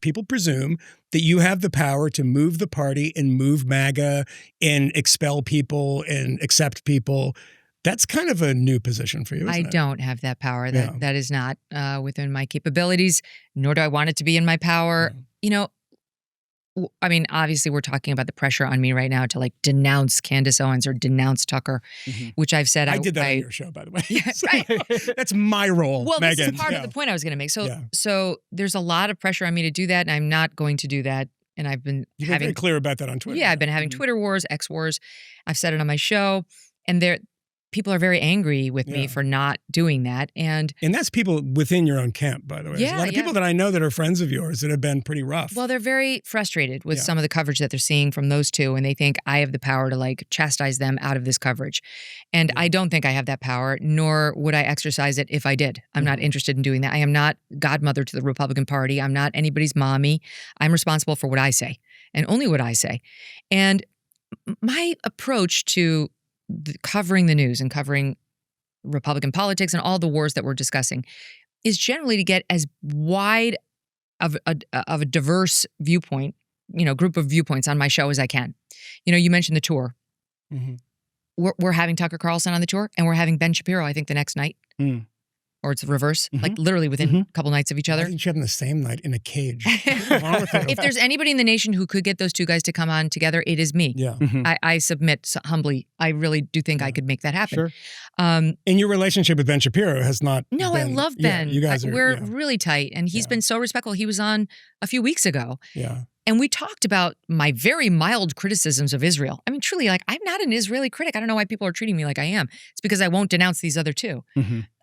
people presume that you have the power to move the party and move MAGA and expel people and accept people. That's kind of a new position for you, isn't I it? don't have that power. That is not within my capabilities, nor do I want it to be in my power. You know, I mean, obviously we're talking about the pressure on me right now to like denounce Candace Owens or denounce Tucker, which I've said I did that on your show, by the way. Yeah, right. That's my role, Well, Megyn. this is part of the point I was going to make. So there's a lot of pressure on me to do that, and I'm not going to do that. And I've been You've been very clear about that on Twitter. Yeah, I've been having Twitter wars, X wars. I've said it on my show, and people are very angry with me for not doing that. And that's people within your own camp, by the way. There's a lot of people that I know that are friends of yours that have been pretty rough. Well, they're very frustrated with some of the coverage that they're seeing from those two, and they think I have the power to like chastise them out of this coverage. And I don't think I have that power, nor would I exercise it if I did. I'm not interested in doing that. I am not godmother to the Republican Party. I'm not anybody's mommy. I'm responsible for what I say, and only what I say. And my approach to covering the news and covering Republican politics and all the wars that we're discussing is generally to get as wide of a diverse viewpoint, group of viewpoints on my show as I can. You mentioned the tour. We're having Tucker Carlson on the tour, and we're having Ben Shapiro, I think, the next night. Or it's reverse, like literally within a couple nights of each other. I think you have them the same night in a cage. What's wrong with you? If there's anybody in the nation who could get those two guys to come on together, it is me. Yeah. I submit humbly. I really do think I could make that happen. Sure. And your relationship with Ben Shapiro has not No, been, I love Ben. You guys are, we're really tight, and he's been so respectful. He was on a few weeks ago. Yeah. And we talked about my very mild criticisms of Israel. I mean, truly, like, I'm not an Israeli critic. I don't know why people are treating me like I am. It's because I won't denounce these other two.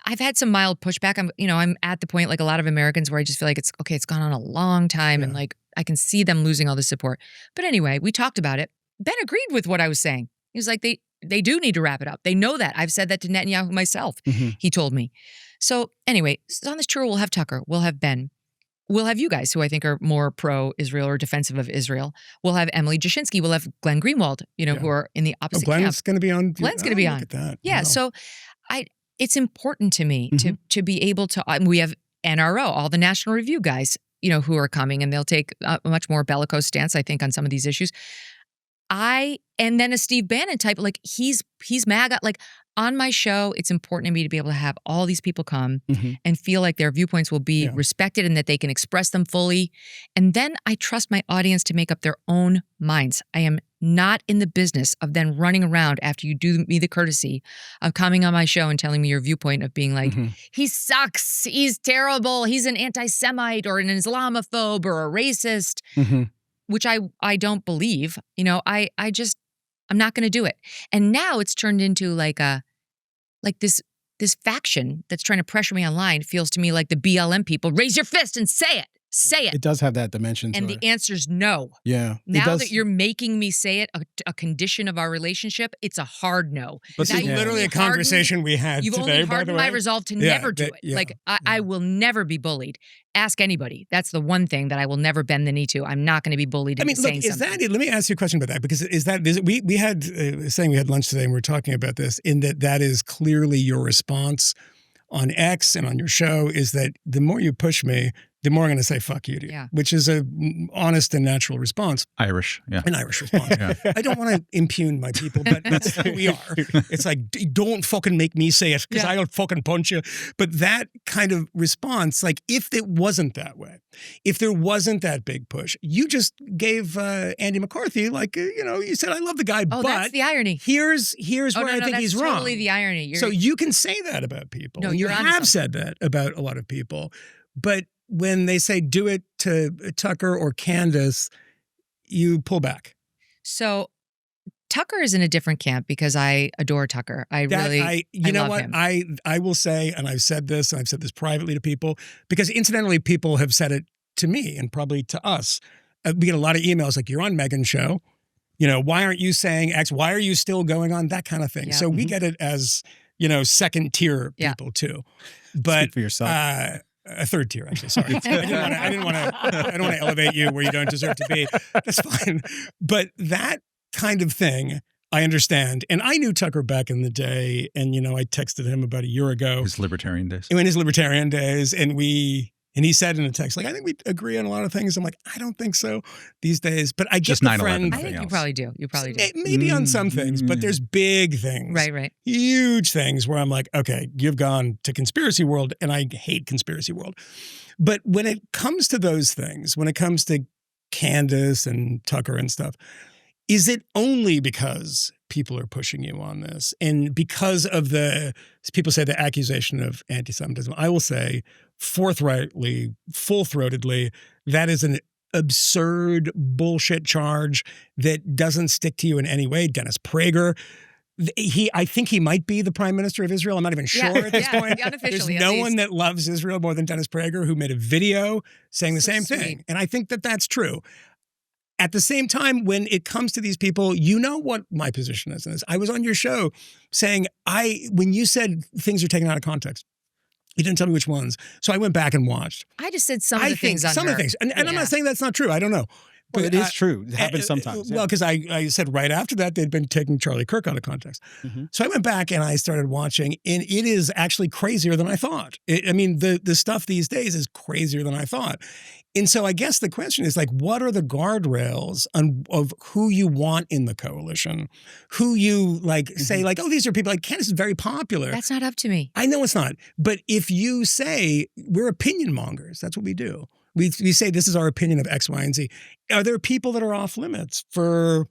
I've had some mild pushback. I'm at the point, like a lot of Americans, where I just feel like it's gone on a long time, and like I can see them losing all the support. But anyway, we talked about it. Ben agreed with what I was saying. He was like, they do need to wrap it up. They know that. I've said that to Netanyahu myself. He told me. So anyway, on this tour, we'll have Tucker, we'll have Ben. We'll have you guys, who I think are more pro-Israel or defensive of Israel. We'll have Emily Jashinsky. We'll have Glenn Greenwald, who are in the opposite camp. Glenn's going to be on. Glenn's going to be on. Look at that. Yeah, so it's important to me to be able to. We have NRO, all the National Review guys, who are coming, and they'll take a much more bellicose stance, I think, on some of these issues. And then a Steve Bannon type, like he's MAGA. Like on my show, it's important to me to be able to have all these people come and feel like their viewpoints will be respected and that they can express them fully. And then I trust my audience to make up their own minds. I am not in the business of then running around after you do me the courtesy of coming on my show and telling me your viewpoint of being like, he sucks, he's terrible, he's an anti-Semite or an Islamophobe or a racist. Which I don't believe. I'm not going to do it. And now it's turned into like this faction that's trying to pressure me online. It feels to me like the BLM people. Raise your fist and say it. Say it. It does have that dimension to it. And the answer's no. Yeah. Now that you're making me say it, a condition of our relationship, it's a hard no. But this is literally a conversation we had you've today, only by the hardened way. my resolve to never do it. Like, I will never be bullied. Ask anybody. That's the one thing that I will never bend the knee to. I'm not going to be bullied into saying something. Let me ask you a question about that, because we had saying we had lunch today and we were talking about this, in that is clearly your response on X and on your show, is that the more you push me, the more I'm going to say fuck you to you, which is a honest and natural response. Irish, yeah. An Irish response. I don't want to impugn my people, but that's who we are. It's like, don't fucking make me say it, because I'll fucking punch you. But that kind of response, like, if it wasn't that way, if there wasn't that big push, you just gave Andy McCarthy, like, you said, I love the guy, but that's the irony. Here's where I think he's wrong. That's totally the irony. So you can say that about people. No, you have said that about a lot of people, but when they say do it to Tucker or Candace, you pull back. So Tucker is in a different camp because I adore Tucker. I love him. I will say, and I've said this, and I've said this privately to people, because incidentally, people have said it to me and probably to us. We get a lot of emails like, you're on Megyn's show. Why aren't you saying X? Why are you still going on? That kind of thing. Yeah. So we get it as, second tier people too. But speak for yourself. A third tier, actually. Sorry, I don't want to elevate you where you don't deserve to be. That's fine. But that kind of thing, I understand. And I knew Tucker back in the day, and I texted him about a year ago. His libertarian days. In his libertarian days, and we And he said in a text, like, I think we agree on a lot of things. I'm like, I don't think so these days. But I get Just the 9/11, friend. I think you probably do. You probably do. Maybe on some things, but there's big things. Right. Huge things where I'm like, okay, you've gone to conspiracy world, and I hate conspiracy world. But when it comes to those things, when it comes to Candace and Tucker and stuff, is it only because people are pushing you on this and because of people say the accusation of anti-Semitism? I will say forthrightly, full-throatedly, that is an absurd bullshit charge that doesn't stick to you in any way. Dennis Prager, I think he might be the prime minister of Israel. I'm not even sure at this point. There's no one that loves Israel more than Dennis Prager, who made a video saying the same thing. And I think that that's true. At the same time, when it comes to these people, you know what my position is in this. I was on your show saying, when you said things are taken out of context, you didn't tell me which ones. So I went back and watched. I just said some of the things. Some of the things. And I'm not saying that's not true. I don't know. But it is true. It happens sometimes. Well, because I said right after that, they'd been taking Charlie Kirk out of context. So I went back and I started watching, and it is actually crazier than I thought. The stuff these days is crazier than I thought. And so I guess the question is, like, what are the guardrails of who you want in the coalition? Who you, say, oh, these are people, like, Candace is very popular. That's not up to me. I know it's not. But if you say, we're opinion mongers, that's what we do. We say this is our opinion of X, Y, and Z. Are there people that are off limits for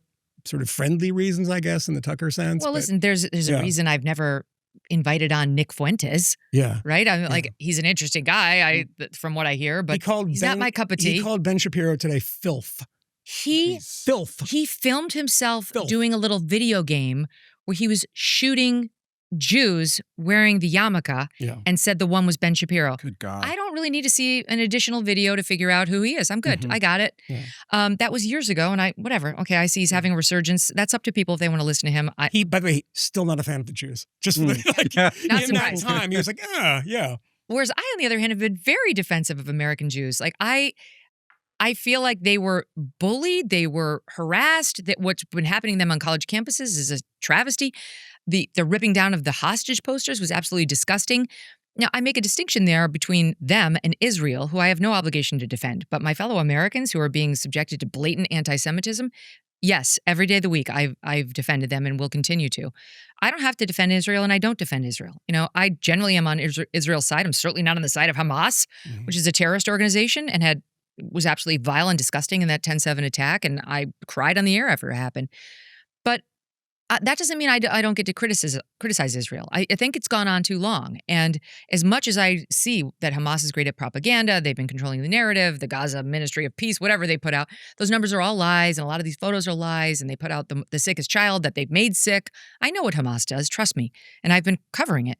sort of friendly reasons, I guess, in the Tucker sense? Well, listen, there's a reason I've never invited on Nick Fuentes. Yeah. Right? I'm like, he's an interesting guy, from what I hear, but he's not my cup of tea. He called Ben Shapiro today filth. Filth. He filmed himself doing a little video game where he was shooting Jews wearing the yarmulke and said the one was Ben Shapiro. Good God. I don't really need to see an additional video to figure out who he is. I'm good. I got it. Yeah. That was years ago, and whatever. Okay, I see he's having a resurgence. That's up to people if they want to listen to him. He, by the way, still not a fan of the Jews. Just in that time, he was like, yeah. Whereas I, on the other hand, have been very defensive of American Jews. Like, I feel like they were bullied, they were harassed, that what's been happening to them on college campuses is a travesty. The ripping down of the hostage posters was absolutely disgusting. Now, I make a distinction there between them and Israel, who I have no obligation to defend. But my fellow Americans who are being subjected to blatant anti-Semitism, yes, every day of the week I've defended them and will continue to. I don't have to defend Israel, and I don't defend Israel. I generally am on Israel's side. I'm certainly not on the side of Hamas, which is a terrorist organization and was absolutely vile and disgusting in that 10/7 attack, and I cried on the air after it happened. But that doesn't mean I don't get to criticize Israel. I think it's gone on too long. And as much as I see that Hamas is great at propaganda, they've been controlling the narrative, the Gaza Ministry of Peace, whatever they put out, those numbers are all lies, and a lot of these photos are lies, and they put out the sickest child that they've made sick. I know what Hamas does, trust me, and I've been covering it.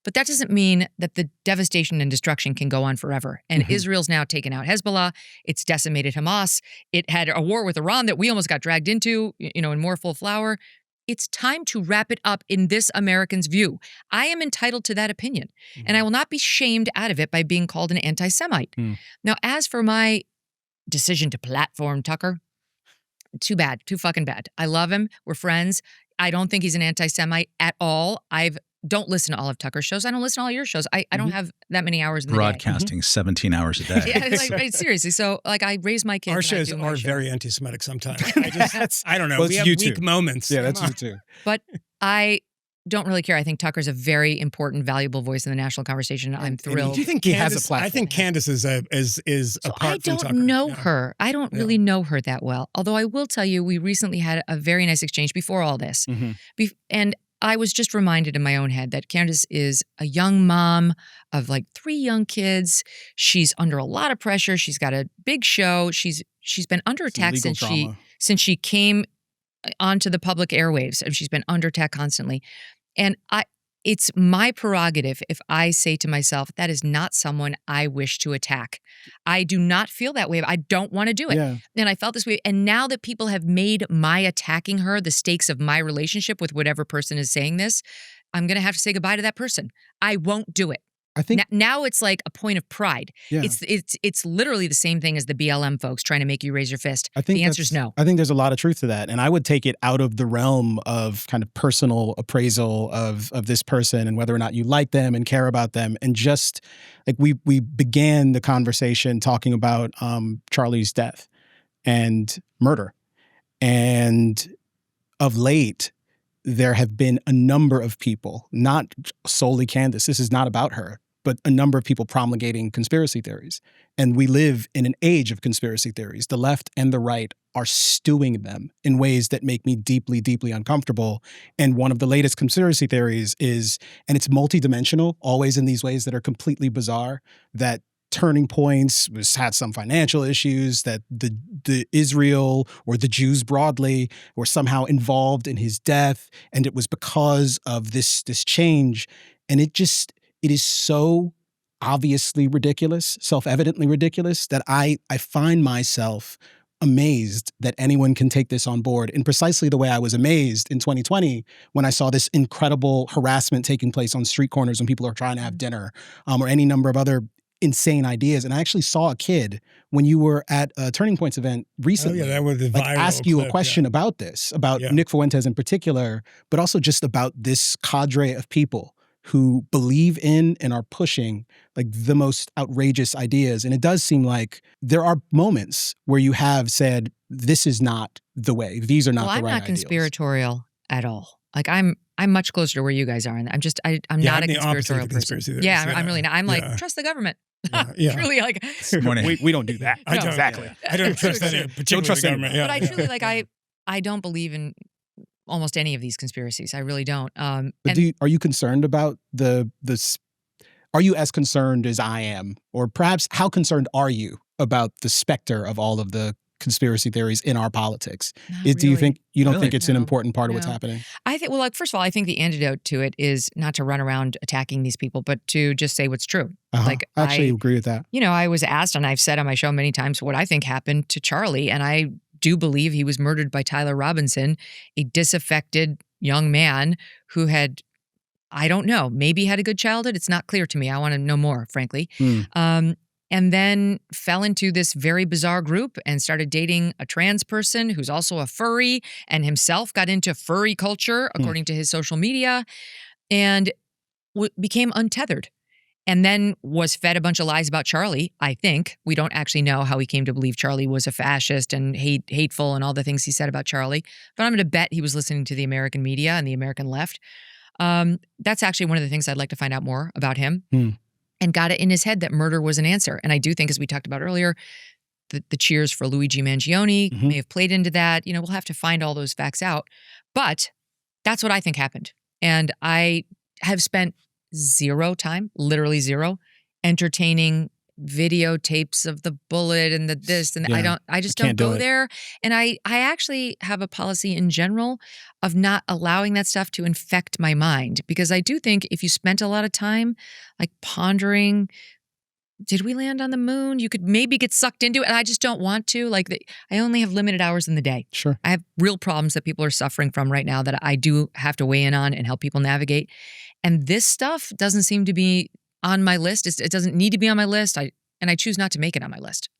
But that doesn't mean that the devastation and destruction can go on forever. And Israel's now taken out Hezbollah. It's decimated Hamas. It had a war with Iran that we almost got dragged into, in more full flower. It's time to wrap it up in this American's view. I am entitled to that opinion, and I will not be shamed out of it by being called an anti-Semite. Now, as for my decision to platform Tucker, too bad, too fucking bad. I love him. We're friends. I don't think he's an anti-Semite at all. Don't listen to all of Tucker's shows. I don't listen to all your shows. I don't have that many hours in the day. Broadcasting 17 hours a day. Yeah, seriously. So, I raise my kids. Our shows are very anti-Semitic sometimes. I don't know. We have weak moments. Yeah, that's you too. But I don't really care. I think Tucker's a very important, valuable voice in the national conversation. I'm thrilled. Do you think Candace has a platform? I think Candace is apart from Tucker. I don't know her. I don't really know her that well. Although I will tell you, we recently had a very nice exchange before all this. And I was just reminded in my own head that Candace is a young mom of 3 young kids. She's under a lot of pressure. She's got a big show. She's been under attack since she came onto the public airwaves, and she's been under attack constantly. And it's my prerogative if I say to myself, that is not someone I wish to attack. I do not feel that way. I don't want to do it. Yeah. And I felt this way. And now that people have made my attacking her the stakes of my relationship with whatever person is saying this, I'm going to have to say goodbye to that person. I won't do it. I think now it's like a point of pride. Yeah. It's literally the same thing as the BLM folks trying to make you raise your fist. I think the answer's no. I think there's a lot of truth to that. And I would take it out of the realm of kind of personal appraisal of this person and whether or not you like them and care about them. And just like we began the conversation talking about Charlie's death and murder. And of late, there have been a number of people, not solely Candace, this is not about her, but a number of people promulgating conspiracy theories. And we live in an age of conspiracy theories. The left and the right are stewing them in ways that make me deeply, deeply uncomfortable. And one of the latest conspiracy theories is, and it's multidimensional, always in these ways that are completely bizarre, that Turning Points had some financial issues, that the Israel or the Jews broadly were somehow involved in his death, and it was because of this change. And it is so obviously ridiculous, self-evidently ridiculous, that I find myself amazed that anyone can take this on board in precisely the way I was amazed in 2020 when I saw this incredible harassment taking place on street corners when people are trying to have dinner, or any number of other insane ideas. And I actually saw a kid when you were at a Turning Points event recently, that was the viral ask you clip, a question about this, about Nick Fuentes in particular, but also just about this cadre of people who believe in and are pushing like the most outrageous ideas. And it does seem like there are moments where you have said, this is not the way. These are not the right ideals. I'm not conspiratorial at all. Like I'm much closer to where you guys are. And I'm not a conspiratorial person. I'm really not. I'm like, trust the government. Truly, like we don't do that. I don't, exactly. I don't trust any particular government. But I truly I don't believe in almost any of these conspiracies. I really don't. But are you concerned about this? Are you as concerned as I am, or perhaps how concerned are you about the specter of all of the conspiracy theories in our politics? Do you think you don't think it's an important part of what's happening? I think, well, like, first of all, I think the antidote to it is not to run around attacking these people, but to just say what's true. Like, I actually agree with that. You know, I was asked, and I've said on my show many times, what I think happened to Charlie, and I do believe he was murdered by Tyler Robinson, a disaffected young man who had, I don't know, maybe had a good childhood. It's not clear to me. I want to know more, frankly. And then fell into this very bizarre group and started dating a trans person who's also a furry, and himself got into furry culture, according to his social media, and became untethered. And then was fed a bunch of lies about Charlie, I think. We don't actually know how he came to believe Charlie was a fascist and hateful and all the things he said about Charlie. But I'm going to bet he was listening to the American media and the American left. That's actually one of the things I'd like to find out more about him. And got it in his head that murder was an answer. And I do think, as we talked about earlier, the cheers for Luigi Mangione may have played into that. You know, we'll have to find all those facts out. But that's what I think happened. And I have spent zero time, literally zero, entertaining videotapes of the bullet and the this and I just don't go there. And I actually have a policy in general of not allowing that stuff to infect my mind, because I do think if you spent a lot of time like pondering, did we land on the moon? You could maybe get sucked into it. And I just don't want to. Like, I only have limited hours in the day. Sure. I have real problems that people are suffering from right now that I do have to weigh in on and help people navigate. And this stuff doesn't seem to be on my list. It doesn't need to be on my list. And I choose not to make it on my list.